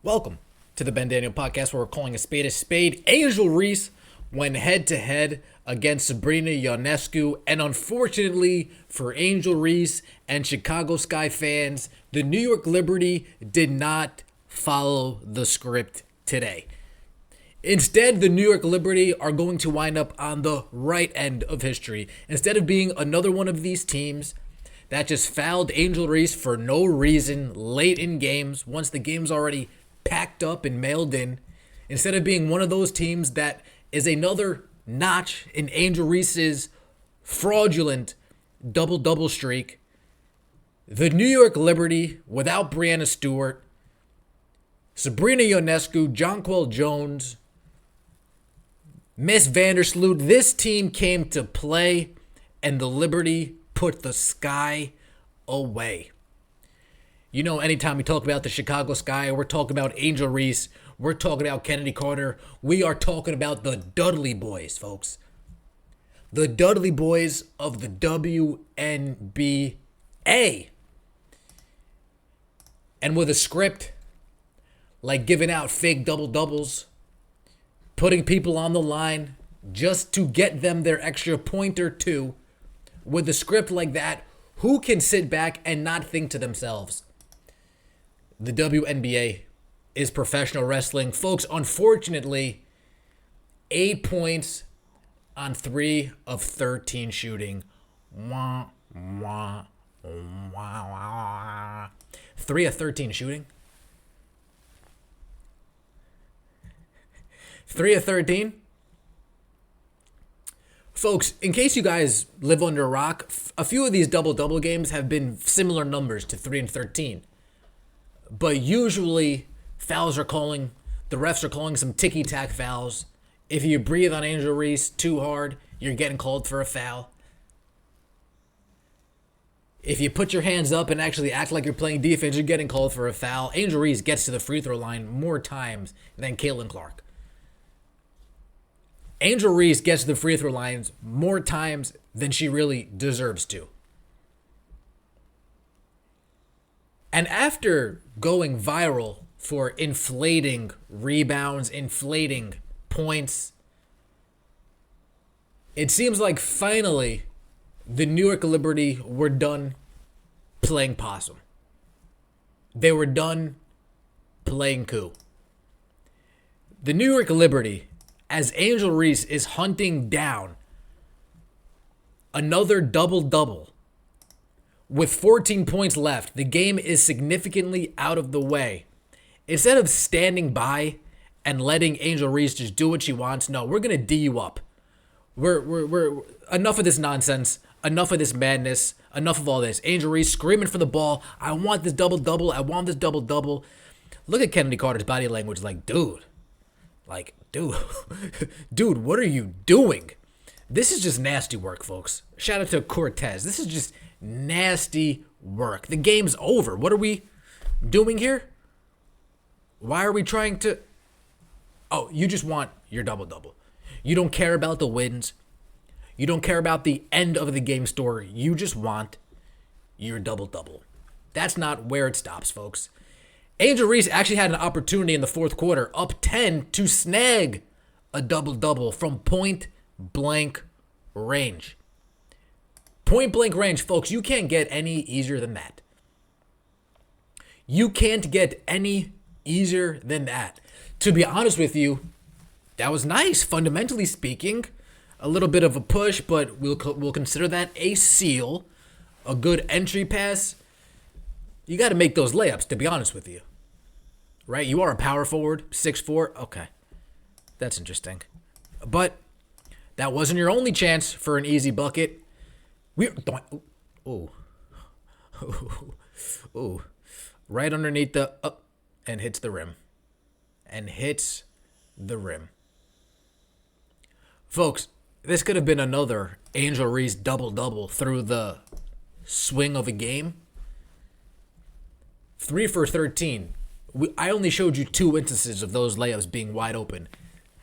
Welcome to the Ben Daniel podcast, where we're calling a spade. Angel Reese went head-to-head against Sabrina Ionescu, and unfortunately for Angel Reese and Chicago Sky fans, the New York Liberty did not follow the script today. Instead, the New York Liberty are going to wind up on the right end of history. Instead of being another one of these teams that just fouled Angel Reese for no reason late in games, once the game's already packed up and mailed in, instead of being one of those teams that is another notch in Angel Reese's fraudulent double-double streak, the New York Liberty, without Breanna Stewart, Sabrina Ionescu, Jonquel Jones, Miss Vandersloot, this team came to play, and the Liberty put the Sky away. You know, anytime we talk about the Chicago Sky, we're talking about Angel Reese, we're talking about Kennedy Carter, we are talking about the Dudley Boys, folks. The Dudley Boys of the WNBA. And with a script like giving out fake double-doubles, putting people on the line just to get them their extra point or two, with a script like that, who can sit back and not think to themselves, the WNBA is professional wrestling? Folks, unfortunately, 8 points on 3 of 13 shooting. 3 of 13 shooting? 3 of 13? Folks, in case you guys live under a rock, a few of these double-double games have been similar numbers to 3 and 13. But usually, the refs are calling some ticky-tack fouls. If you breathe on Angel Reese too hard, you're getting called for a foul. If you put your hands up and actually act like you're playing defense, you're getting called for a foul. Angel Reese gets to the free throw line more times than Caitlin Clark. Angel Reese gets to the free throw lines more times than she really deserves to. And after going viral for inflating rebounds, inflating points, it seems like finally the New York Liberty were done playing possum. They were done playing coup. The New York Liberty, as Angel Reese is hunting down another double-double with 14 points left, the game is significantly out of the way. Instead of standing by and letting Angel Reese just do what she wants, no, we're going to D you up. We're enough of this nonsense, enough of this madness, enough of all this. Angel Reese screaming for the ball. I want this double-double. I want this double-double. Look at Kennedy Carter's body language like, dude, what are you doing? This is just nasty work, folks. Shout out to Cortez. This is just nasty work. The game's over. What are we doing here? Why are we trying to... Oh, you just want your double-double. You don't care about the wins. You don't care about the end of the game story. You just want your double-double. That's not where it stops, folks. Angel Reese actually had an opportunity in the fourth quarter, up 10, to snag a double-double from point-blank range. Point-blank range, folks, you can't get any easier than that. You can't get any easier than that. To be honest with you, that was nice, fundamentally speaking. A little bit of a push, but we'll consider that a seal. A good entry pass. You got to make those layups, to be honest with you. Right? You are a power forward, 6'4". Okay. That's interesting. But that wasn't your only chance for an easy bucket. Right underneath the and hits the rim. Folks, this could have been another Angel Reese double-double through the swing of a game. 3 for 13. I only showed you 2 instances of those layups being wide open.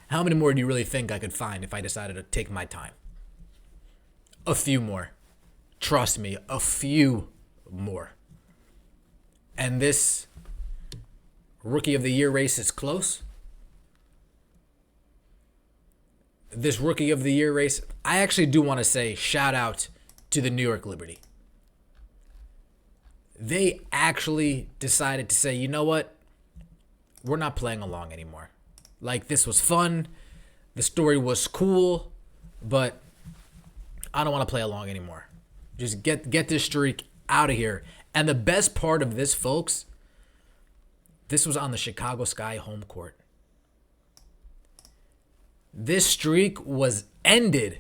How many more do you really think I could find if I decided to take my time? A few more. Trust me, a few more. And this Rookie of the Year race is close. This Rookie of the Year race, I actually do want to say shout out to the New York Liberty. They actually decided to say, you know what? We're not playing along anymore. Like, this was fun. The story was cool, but I don't want to play along anymore. Just get this streak out of here. And the best part of this, folks, this was on the Chicago Sky home court. This streak was ended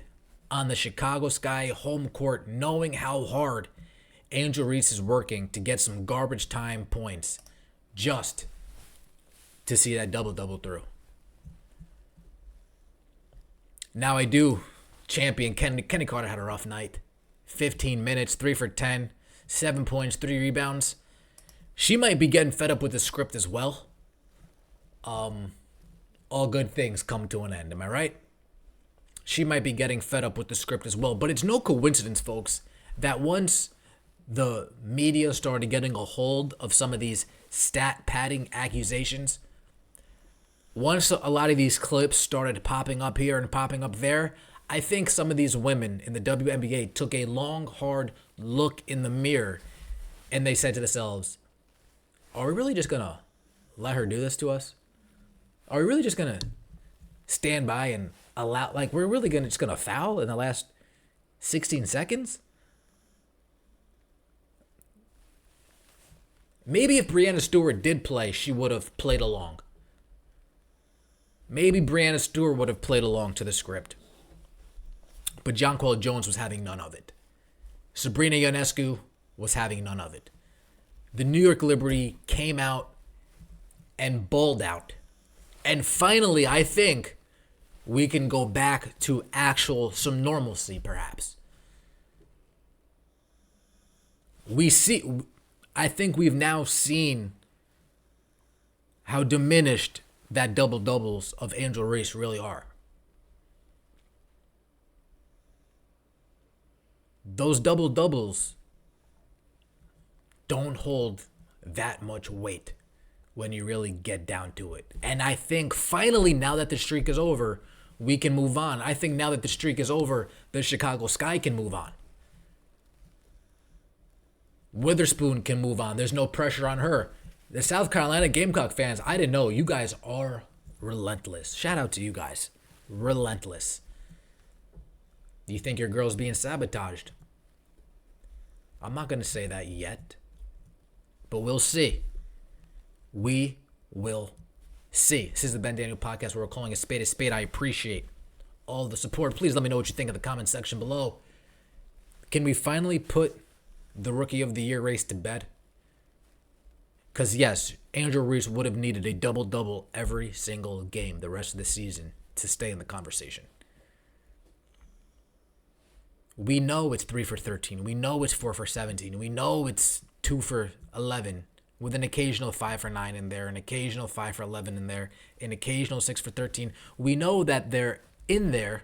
on the Chicago Sky home court, knowing how hard Angel Reese is working to get some garbage time points just to see that double-double through. Now I do champion Kenny Carter had a rough night. 15 minutes, 3 for 10, 7 points, 3 rebounds. She might be getting fed up with the script as well. All good things come to an end, am I right? She might be getting fed up with the script as well. But it's no coincidence, folks, that once the media started getting a hold of some of these stat padding accusations, once a lot of these clips started popping up here and popping up there, I think some of these women in the WNBA took a long, hard look in the mirror and they said to themselves, are we really just going to let her do this to us? Are we really just going to stand by and allow, like, we're really just going to foul in the last 16 seconds? Maybe if Breanna Stewart did play, she would have played along. Maybe Breanna Stewart would have played along to the script. But Jonquel Jones was having none of it. Sabrina Ionescu was having none of it. The New York Liberty came out and balled out. And finally, I think we can go back to some normalcy, perhaps. I think we've now seen how diminished that double-doubles of Angel Reese really are. Those double-doubles don't hold that much weight when you really get down to it. And I think finally, now that the streak is over, we can move on. I think now that the streak is over, the Chicago Sky can move on. Witherspoon can move on. There's no pressure on her. The South Carolina Gamecock fans, I didn't know. You guys are relentless. Shout out to you guys. Relentless. You think your girl's being sabotaged? I'm not going to say that yet. But we'll see. We will see. This is the Ben Daniel Podcast where we're calling a spade a spade. I appreciate all the support. Please let me know what you think in the comment section below. Can we finally put the Rookie of the Year race to bed? Because yes, Angel Reese would have needed a double-double every single game the rest of the season to stay in the conversation. We know it's 3 for 13. We know it's 4 for 17. We know it's 2 for 11 with an occasional 5 for 9 in there, an occasional 5 for 11 in there, an occasional 6 for 13. We know that they're in there.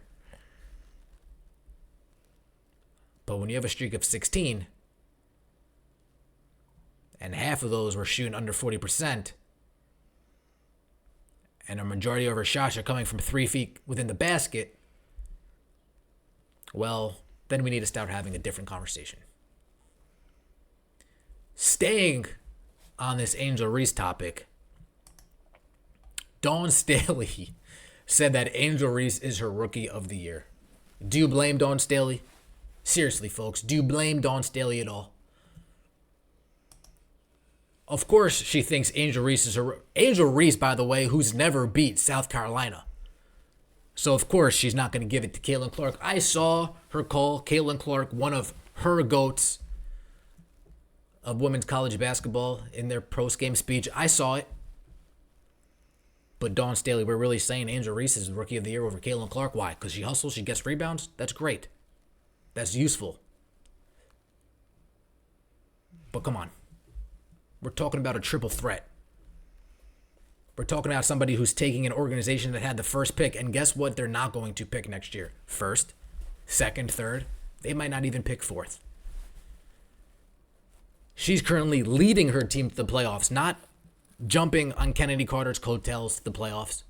But when you have a streak of 16, and half of those were shooting under 40%, and a majority of her shots are coming from 3 feet within the basket, well, then we need to start having a different conversation. Staying on this Angel Reese topic, Dawn Staley said that Angel Reese is her Rookie of the Year. Do you blame Dawn Staley? Seriously, folks, do you blame Dawn Staley at all? Of course, she thinks Angel Reese is her. Angel Reese, by the way, who's never beat South Carolina. So, of course, she's not going to give it to Caitlin Clark. I saw her call Caitlin Clark one of her GOATs of women's college basketball in their post-game speech. I saw it. But Dawn Staley, we're really saying Angel Reese is the Rookie of the Year over Caitlin Clark. Why? Because she hustles, she gets rebounds? That's great. That's useful. But come on. We're talking about a triple threat. We're talking about somebody who's taking an organization that had the first pick, and guess what? They're not going to pick next year. First, second, third. They might not even pick fourth. She's currently leading her team to the playoffs, not jumping on Kennedy Carter's coattails to the playoffs.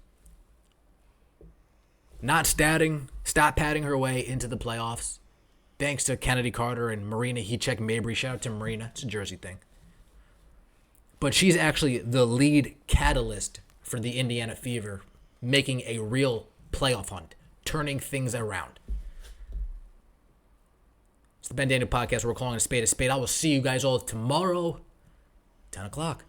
Not stat padding her way into the playoffs. Thanks to Kennedy Carter and Marina Hechek-Mabry. Shout out to Marina. It's a Jersey thing. But she's actually the lead catalyst for the Indiana Fever, making a real playoff hunt, turning things around. It's the Ben Daniel Podcast. We're calling a spade a spade. I will see you guys all tomorrow, 10 o'clock.